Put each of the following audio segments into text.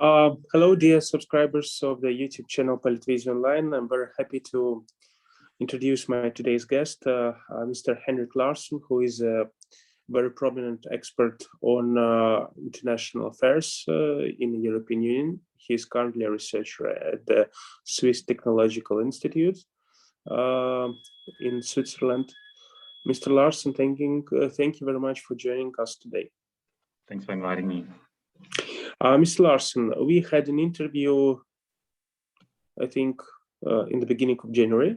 Hello, dear subscribers of the YouTube channel Подписитесь Online. I'm very happy to introduce my today's guest, Mr. Henrik Larsson, who is a very prominent expert on international affairs in the European Union. He is currently a researcher at the Swiss Technological Institute in Switzerland. Mr. Larsson, thank you very much for joining us today. Thanks for inviting me. Mr. Larsson, we had an interview, I think, in the beginning of January,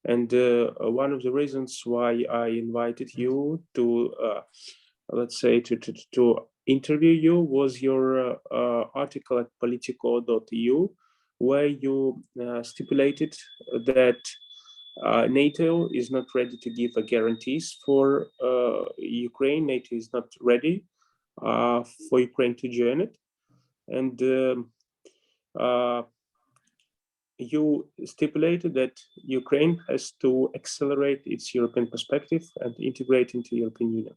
and one of the reasons why I invited you to, let's say, to interview you was your article at politico.eu, where you stipulated that NATO is not ready to give guarantees for Ukraine. NATO is not ready for Ukraine to join it. And you stipulated that Ukraine has to accelerate its European perspective and integrate into the European Union.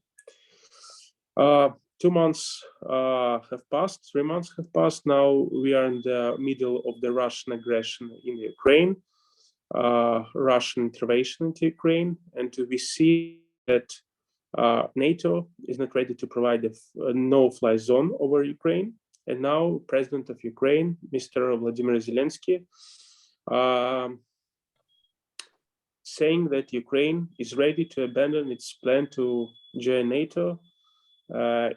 2 months have passed, 3 months have passed. Now we are in the middle of the Russian aggression in Ukraine, Russian intervention into Ukraine, and we see that NATO is not ready to provide a no-fly zone over Ukraine. And now President of Ukraine, Mr. Vladimir Zelensky, saying that Ukraine is ready to abandon its plan to join NATO. And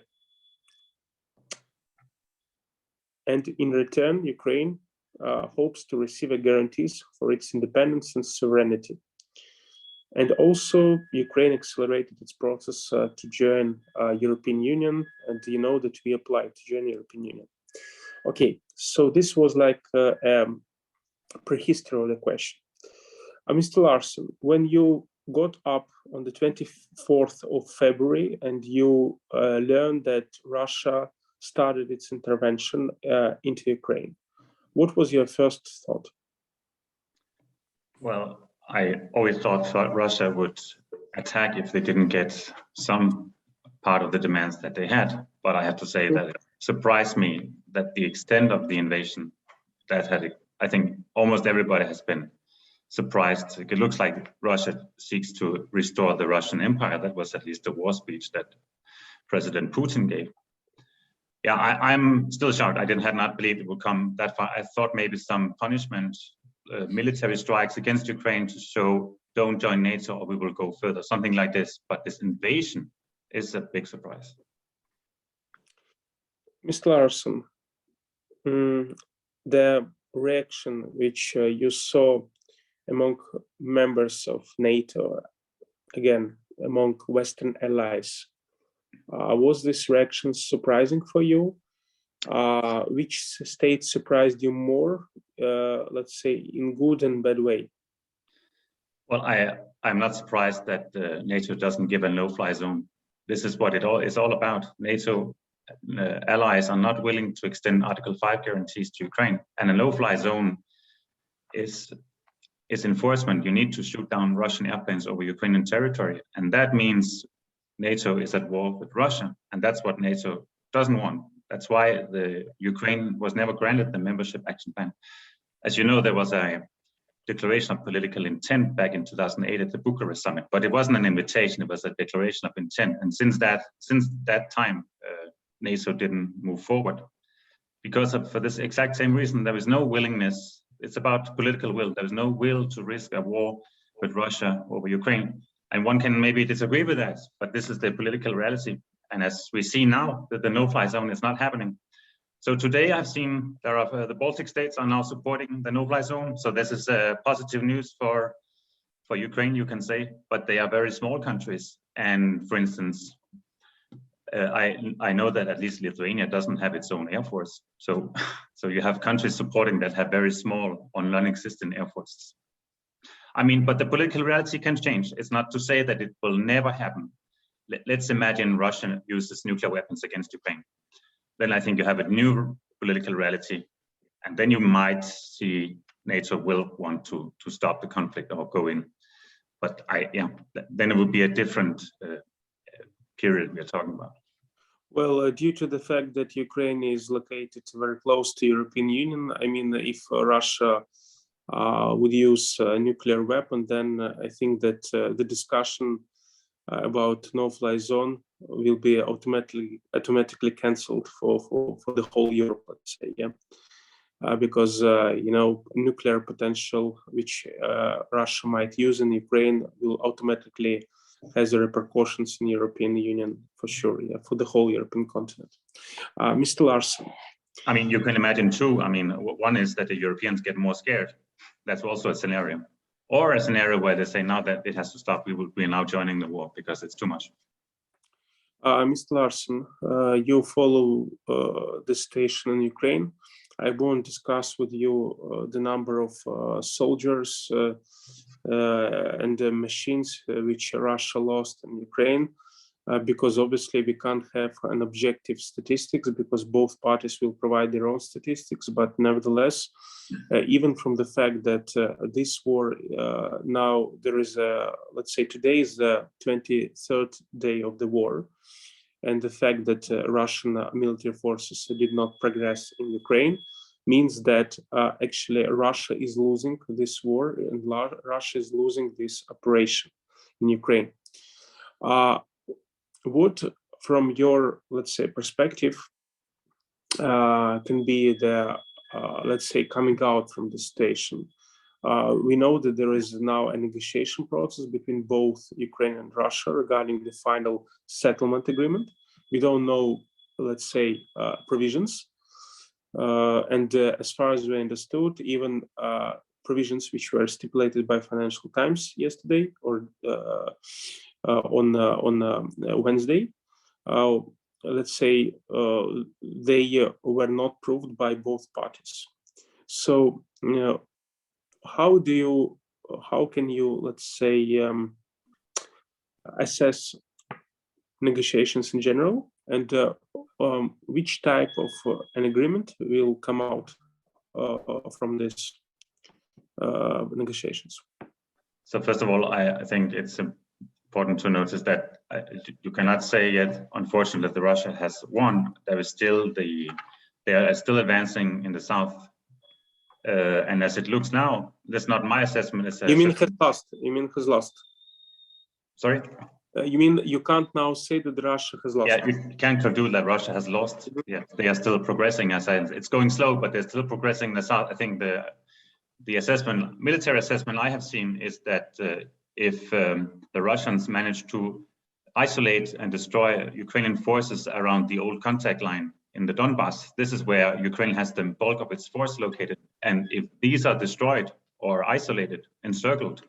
in return, Ukraine hopes to receive guarantees for its independence and sovereignty. And also, Ukraine accelerated its process to join European Union, and you know that we applied to join European Union. Okay, so this was like a prehistory of the question. Mr. Larsson, when you got up on the 24th of February and you learned that Russia started its intervention into Ukraine, what was your first thought? Well, I always thought Russia would attack if they didn't get some part of the demands that they had. But I have to say that it surprised me that the extent of the invasion that had, I think almost everybody has been surprised. It looks like Russia seeks to restore the Russian Empire. That was at least the war speech that President Putin gave. Yeah, I'm still shocked. I had not believed it would come that far. I thought maybe some punishment, military strikes against Ukraine to show don't join NATO or we will go further, something like this. But this invasion is a big surprise. Mr. Larsson, the reaction which you saw among members of NATO, again, among Western allies, was this reaction surprising for you? Which state surprised you more, let's say, in good and bad way? Well, I'm not surprised that NATO doesn't give a no-fly zone. This is what it is all about. NATO allies are not willing to extend Article 5 guarantees to Ukraine, and a no-fly zone is enforcement. You need to shoot down Russian airplanes over Ukrainian territory, and that means NATO is at war with Russia, and that's what NATO doesn't want. That's why the Ukraine was never granted the membership action plan. As you know, there was a declaration of political intent back in 2008 at the Bucharest summit, but it wasn't an invitation, it was a declaration of intent. And since that time, NATO didn't move forward. For this exact same reason, there is no willingness. It's about political will. There is no will to risk a war with Russia over Ukraine. And one can maybe disagree with that, but this is the political reality. And as we see now, that the no-fly zone is not happening. So today I've seen the Baltic states are now supporting the no-fly zone. So this is positive news for Ukraine, you can say, but they are very small countries. And for instance, I know that at least Lithuania doesn't have its own air force. So you have countries supporting that have very small or non-existent air forces. I mean, but the political reality can change. It's not to say that it will never happen. Let's imagine Russia uses nuclear weapons against Ukraine. Then I think you have a new political reality, and then you might see NATO will want to stop the conflict or go in. But then it would be a different period we're talking about. Well, due to the fact that Ukraine is located very close to European Union, I mean, if Russia would use a nuclear weapon, then I think that the discussion about no-fly zone will be automatically cancelled for the whole Europe, let's say, yeah. Because nuclear potential which Russia might use in Ukraine will automatically has repercussions in European Union for sure, yeah, for the whole European continent. Mr. Larson. I mean, you can imagine too. I mean, one is that the Europeans get more scared. That's also a scenario, or a scenario where they say now that it has to stop. We are now joining the war because it's too much. Mr. Larson, you follow the situation in Ukraine. I won't discuss with you the number of soldiers and machines which Russia lost in Ukraine, because obviously we can't have an objective statistics because both parties will provide their own statistics. But nevertheless, even from the fact that this war now there is let's say today is the 23rd day of the war, and the fact that Russian military forces did not progress in Ukraine means that actually Russia is losing this war and Russia is losing this operation in Ukraine. What, from your, let's say, perspective, can be the, let's say, coming out from the situation? We know that there is now a negotiation process between both Ukraine and Russia regarding the final settlement agreement. We don't know, let's say, provisions. And as far as we understood, even provisions which were stipulated by Financial Times yesterday or on Wednesday, let's say they were not proved by both parties. So, how can you, let's say, assess negotiations in general, and which type of an agreement will come out from this negotiations? So first of all, I think it's important to notice that you cannot say yet, unfortunately, that Russia has won. There is still they are still advancing in the south, and as it looks now, that's not my assessment. You mean has lost? You mean has lost? Sorry. You mean you can't now say that Russia has lost? Yeah, you can't conclude that Russia has lost. Yeah, they are still progressing. As it's going slow, but they're still progressing in the south. I think the assessment, military assessment I have seen is that if the Russians manage to isolate and destroy Ukrainian forces around the old contact line in the Donbass, this is where Ukraine has the bulk of its force located. And if these are destroyed or isolated, encircled,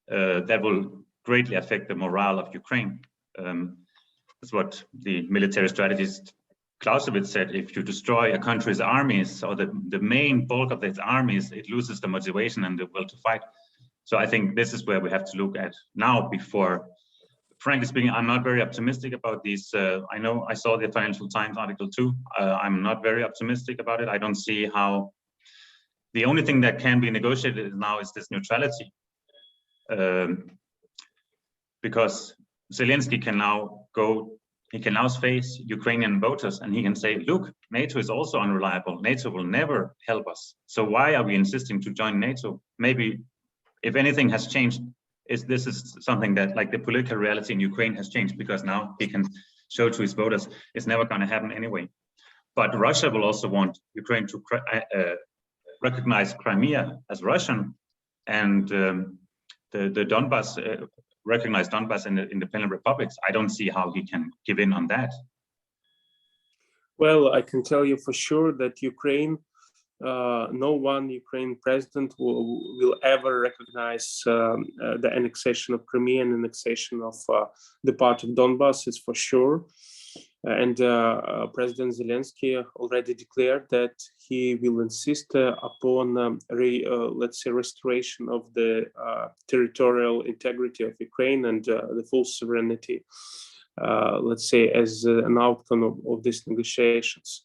that will greatly affect the morale of Ukraine. That's what the military strategist Clausewitz said. If you destroy a country's armies or the main bulk of its armies, it loses the motivation and the will to fight. So I think this is where we have to look at now before, frankly speaking, I'm not very optimistic about these. I know I saw the Financial Times article too. I'm not very optimistic about it. I don't see how, the only thing that can be negotiated now is this neutrality. Because Zelensky can now go, he can now face Ukrainian voters and he can say, look, NATO is also unreliable. NATO will never help us. So why are we insisting to join NATO? Maybe if anything has changed, this is something that, like, the political reality in Ukraine has changed, because now he can show to his voters it's never going to happen anyway. But Russia will also want Ukraine to recognize Crimea as Russian, and the Donbass, recognize Donbass in the independent republics. I don't see how he can give in on that. Well, I can tell you for sure that Ukraine, no one Ukrainian president will ever recognize the annexation of Crimea and annexation of the part of Donbass, it's for sure. And President Zelensky already declared that he will insist upon, let's say, restoration of the territorial integrity of Ukraine and the full sovereignty, let's say, as an outcome of these negotiations.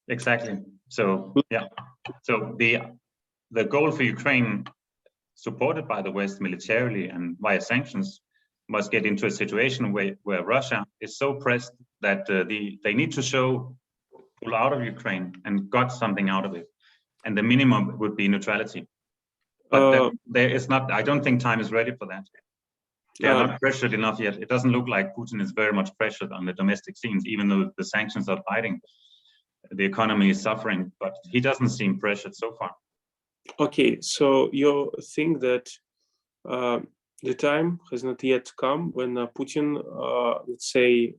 Exactly. So, yeah. So the goal for Ukraine, supported by the West militarily and via sanctions, must get into a situation where Russia is so pressed that they need to pull out of Ukraine and got something out of it. And the minimum would be neutrality. But there is not, I don't think time is ready for that. They are not pressured enough yet. It doesn't look like Putin is very much pressured on the domestic scenes, even though the sanctions are biting. The economy is suffering, but he doesn't seem pressured so far. Okay, so you think that the time has not yet come when Putin, let's say,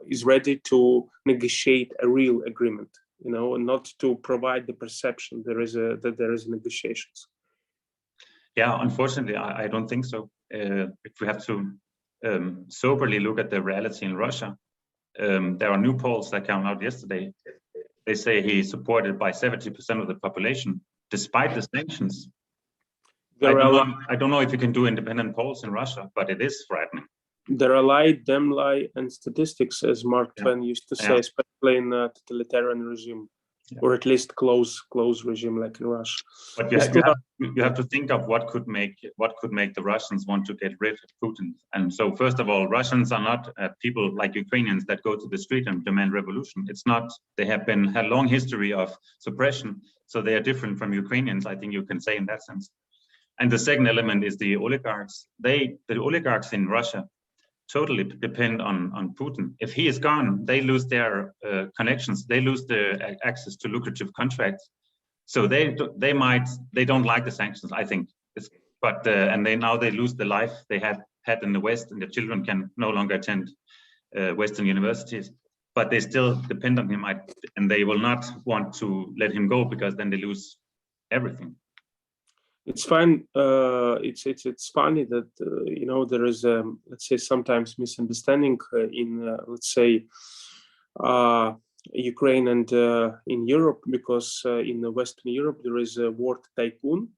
is ready to negotiate a real agreement, you know, and not to provide the perception that there is negotiations. Yeah, unfortunately, I don't think so. If we have to soberly look at the reality in Russia, there are new polls that came out yesterday. They say he's supported by 70% of the population, despite the sanctions. I don't know if you can do independent polls in Russia, but it is frightening. There are lie, damn lie, and statistics, as Mark Twain used to say, especially in a totalitarian regime, or at least close regime like in Russia. But you have to think of what could make the Russians want to get rid of Putin. And so, first of all, Russians are not people like Ukrainians that go to the street and demand revolution. It's not. They have had a long history of suppression, so they are different from Ukrainians. I think you can say in that sense. And the second element is the oligarchs. The oligarchs in Russia totally depend on Putin. If he is gone, they lose their connections. They lose their access to lucrative contracts. So they don't like the sanctions, I think. And now they lose the life they had in the West, and the children can no longer attend Western universities. But they still depend on him, and they will not want to let him go, because then they lose everything. It's fine. It's funny that you know, there is let's say sometimes misunderstanding in let's say Ukraine and in Europe, because in Western Europe there is a word tycoon,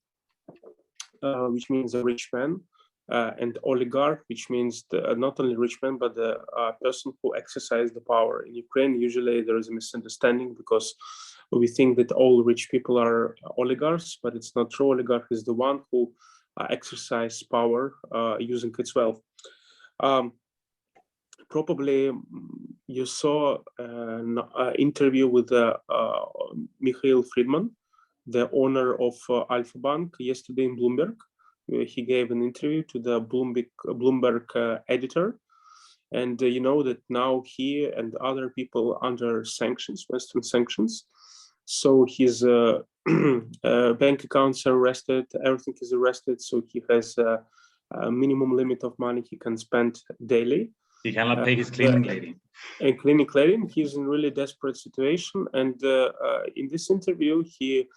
which means a rich man, and oligarch, which means not only rich man but the person who exercises the power. In Ukraine, usually there is a misunderstanding, because we think that all rich people are oligarchs, but it's not true. Oligarch is the one who exercises power using its wealth. Probably you saw an interview with Mikhail Friedman, the owner of Alpha Bank, yesterday in Bloomberg. He gave an interview to the Bloomberg editor. And you know that now he and other people under sanctions, Western sanctions. So his bank accounts are arrested, everything is arrested. So he has a minimum limit of money he can spend daily. He cannot pay his cleaning lady. And cleaning lady, he's in really desperate situation. And in this interview, he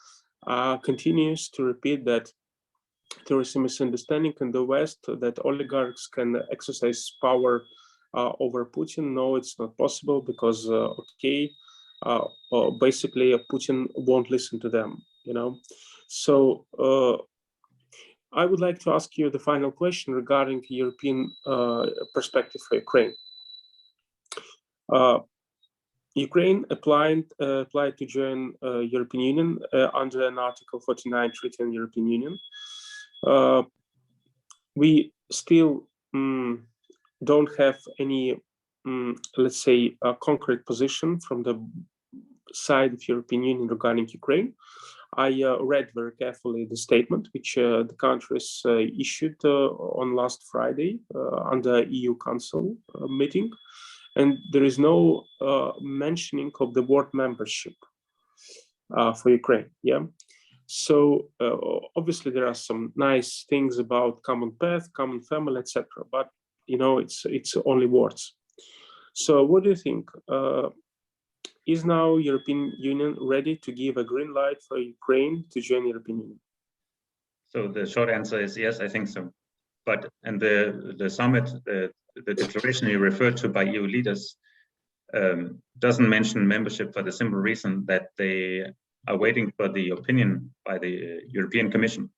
continues to repeat that there is a misunderstanding in the West that oligarchs can exercise power over Putin. No, it's not possible, because basically Putin won't listen to them, you know. So I would like to ask you the final question regarding European perspective for Ukraine. Ukraine applied to join European Union under an Article 49 Treaty on European Union. We still don't have any, let's say, a concrete position from the side of European Union regarding Ukraine. I read very carefully the statement which the countries issued on last Friday under EU Council meeting, and there is no mentioning of the word membership for Ukraine. Yeah. So obviously there are some nice things about common path, common family, etc. But you know, it's only words. So what do you think? Is now European Union ready to give a green light for Ukraine to join European Union? So the short answer is yes, I think so. But and the summit, the declaration you referred to by EU leaders, doesn't mention membership for the simple reason that they are waiting for the opinion by the European Commission.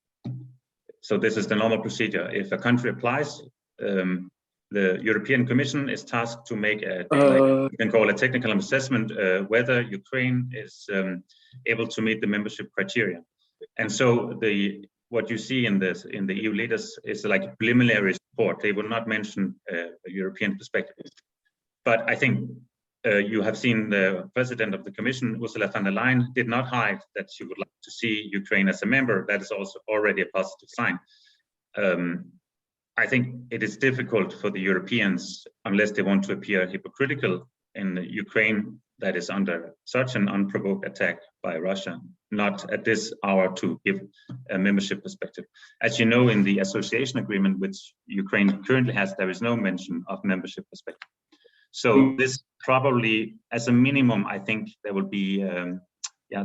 So this is the normal procedure. If a country applies, the European Commission is tasked to make you can call a technical assessment whether Ukraine is able to meet the membership criteria. And so what you see in the EU leaders is like a preliminary support. They will not mention a European perspective. But I think you have seen the president of the Commission, Ursula von der Leyen, did not hide that she would like to see Ukraine as a member. That is also already a positive sign. I think it is difficult for the Europeans, unless they want to appear hypocritical in Ukraine that is under such an unprovoked attack by Russia, not at this hour to give a membership perspective. As you know, in the association agreement which Ukraine currently has, there is no mention of membership perspective. So this probably, as a minimum, I think there will be,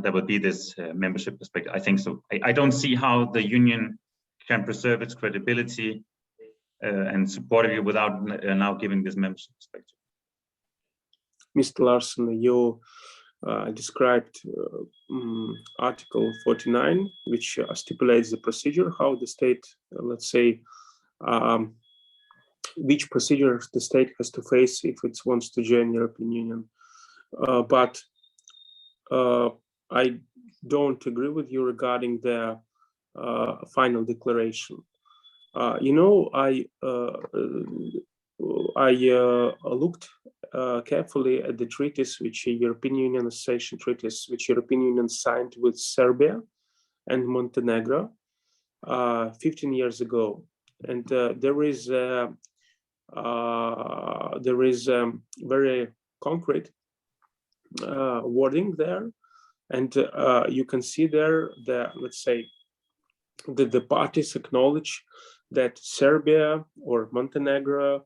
there will be this membership perspective. I think so. I don't see how the union can preserve its credibility and support you without now giving this membership perspective. Mr. Larsen, you described Article 49, which stipulates the procedure, how the state, let's say, which procedure the state has to face if it wants to join the European Union. But I don't agree with you regarding the final declaration. You know, I looked carefully at the treaties which European Union Association treaties which European Union signed with Serbia and Montenegro 15 years ago, and there is very concrete wording there, and you can see there that, let's say, that the parties acknowledge that Serbia or Montenegro,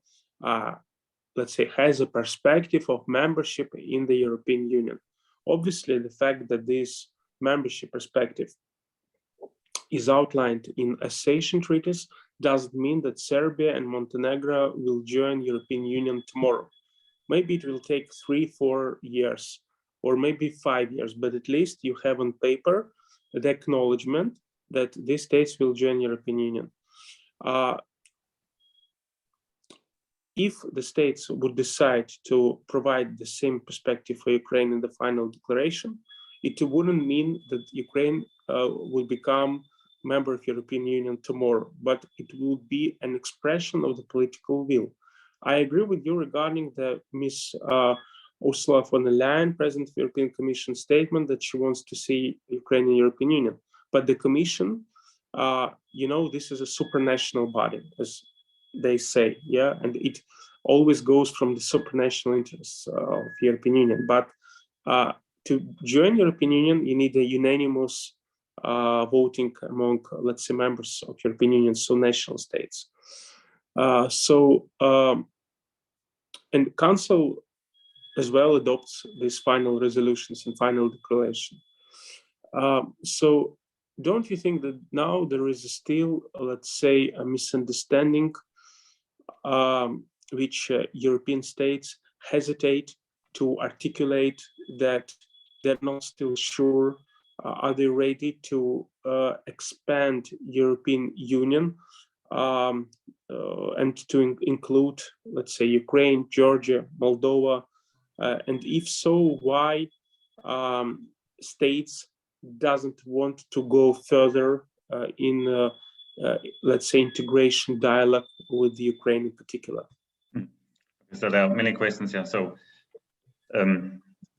let's say, has a perspective of membership in the European Union. Obviously, the fact that this membership perspective is outlined in association treaties doesn't mean that Serbia and Montenegro will join European Union tomorrow. Maybe it will take 3-4 years, or maybe 5 years, but at least you have on paper the acknowledgement that these states will join European Union. If the states would decide to provide the same perspective for Ukraine in the final declaration, it wouldn't mean that Ukraine will become member of European Union tomorrow, but it will be an expression of the political will. I agree with you regarding the Ms. Ursula von der Leyen, President of the European Commission, statement that she wants to see Ukraine in European Union. But the Commission, you know, this is a supranational body, as they say, yeah, and it always goes from the supranational interests of the European Union. But to join European Union, you need a unanimous voting among, let's say, members of European Union, so national states. And Council as well adopts these final resolutions and final declaration. So don't you think that now there is still, let's say, a misunderstanding which European states hesitate to articulate, that they're not still sure, are they ready to expand European Union and to include, let's say, Ukraine, Georgia, Moldova, and if so, why states doesn't want to go further in, let's say, integration dialogue with the Ukraine in particular? So there are many questions here. So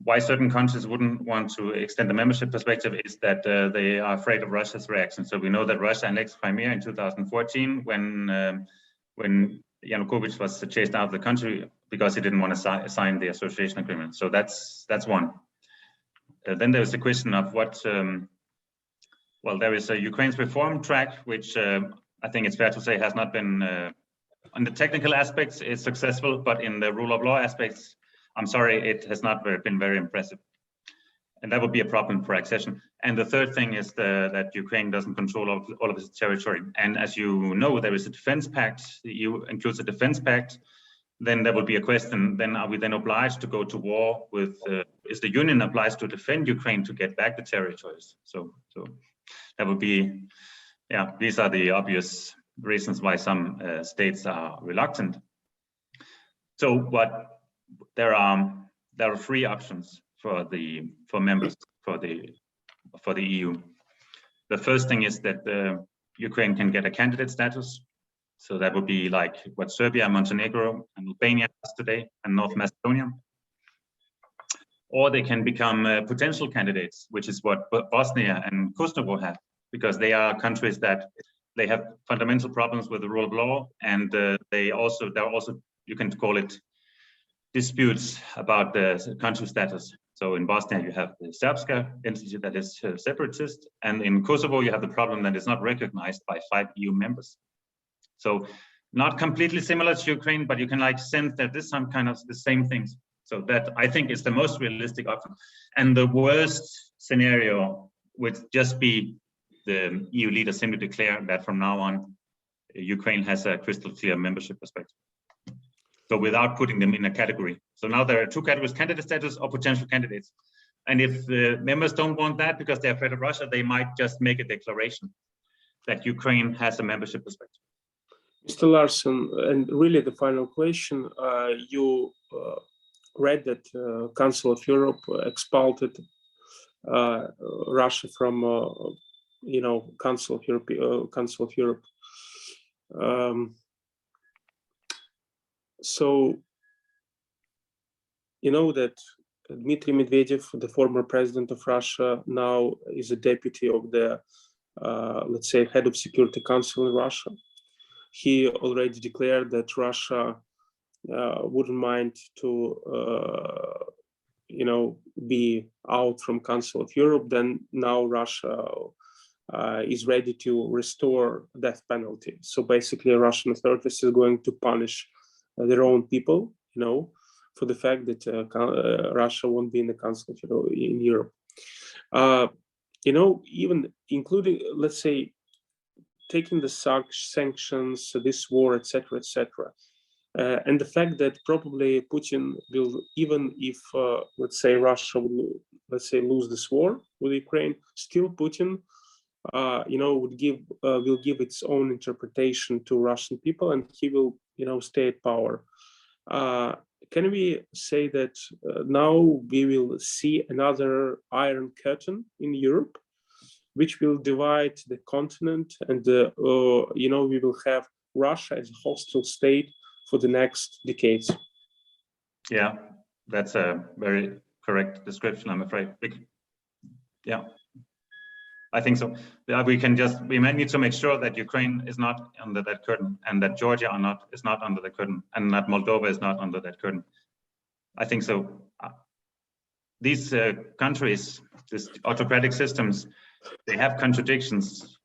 why certain countries wouldn't want to extend the membership perspective is that they are afraid of Russia's reaction. So we know that Russia annexed Crimea in 2014 when Yanukovych was chased out of the country because he didn't want to sign the association agreement. So that's one. Then there's the question of what, well, there is a Ukraine's reform track, which I think it's fair to say has not been, on the technical aspects, it's successful, but in the rule of law aspects, I'm sorry, it has not been very impressive. And that would be a problem for accession. And the third thing is that Ukraine doesn't control all of its territory. And as you know, there is a defense pact. The EU includes a defense pact. Then there will be a question, then are we then obliged to go to war with, is the Union obliged to defend Ukraine to get back the territories? So that would be, yeah, these are the obvious reasons why some states are reluctant. So what there are 3 options for members for the EU. The first thing is that Ukraine can get a candidate status. So that would be like what Serbia, Montenegro, and Albania has today, and North Macedonia. Or they can become potential candidates, which is what Bosnia and Kosovo have, because they are countries that they have fundamental problems with the rule of law, and there are also, you can call it disputes about the country status. So in Bosnia, you have the Srpska entity that is separatist, and in Kosovo, you have the problem that is not recognized by 5 EU members. So not completely similar to Ukraine, but you can like sense that there's some kind of the same things. So that I think is the most realistic option. And the worst scenario would just be the EU leaders simply declare that from now on, Ukraine has a crystal clear membership perspective. So without putting them in a category. So now there are 2 categories, candidate status or potential candidates. And if the members don't want that because they're afraid of Russia, they might just make a declaration that Ukraine has a membership perspective. Mr. Larsson, and really the final question, you read that Council of Europe expelled Russia from, Council of Europe. So, you know that Dmitry Medvedev, the former president of Russia, now is a deputy of the, let's say, head of Security Council in Russia. He already declared that Russia wouldn't mind to, be out from Council of Europe. Then now Russia is ready to restore death penalty. So basically, Russian authorities are going to punish their own people, for the fact that Russia won't be in the Council of Europe. Even including, let's say, taking the sanctions, this war, etc., and the fact that probably Putin will, even if let's say Russia will, lose this war with Ukraine, still Putin, will give its own interpretation to Russian people, and he will, stay at power. Can we say that now we will see another Iron Curtain in Europe, which will divide the continent, and we will have Russia as a hostile state for the next decades? Yeah, that's a very correct description, I'm afraid. Yeah, I think so. Yeah, we might need to make sure that Ukraine is not under that curtain, and that Georgia is not under the curtain, and that Moldova is not under that curtain. I think so. These countries, these autocratic systems, they have contradictions,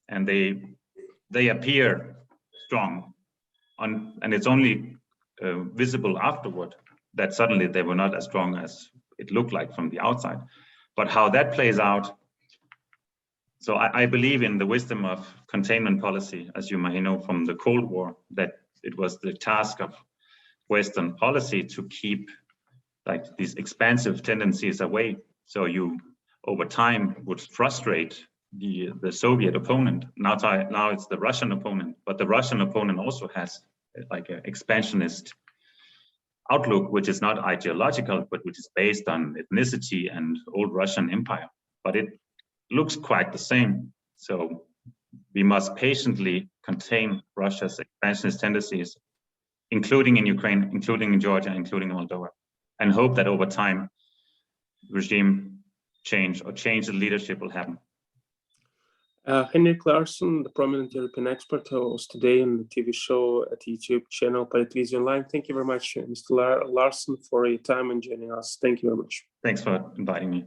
and they appear strong, and it's only visible afterward that suddenly they were not as strong as it looked like from the outside. But how that plays out, so I believe in the wisdom of containment policy, as you may know from the Cold War, that it was the task of Western policy to keep like these expansive tendencies away. So you, over time, would frustrate the Soviet opponent. Now it's the Russian opponent, but the Russian opponent also has like an expansionist outlook, which is not ideological, but which is based on ethnicity and old Russian Empire. But it looks quite the same. So we must patiently contain Russia's expansionist tendencies, including in Ukraine, including in Georgia, including in Moldova, and hope that over time, regime change or change in leadership will happen. Henrik Larsson, the prominent European expert, was today on the TV show at the YouTube channel Подписитесь Online. Thank you very much, Mr. Larsson, for your time and joining us. Thank you very much. Thanks for inviting me.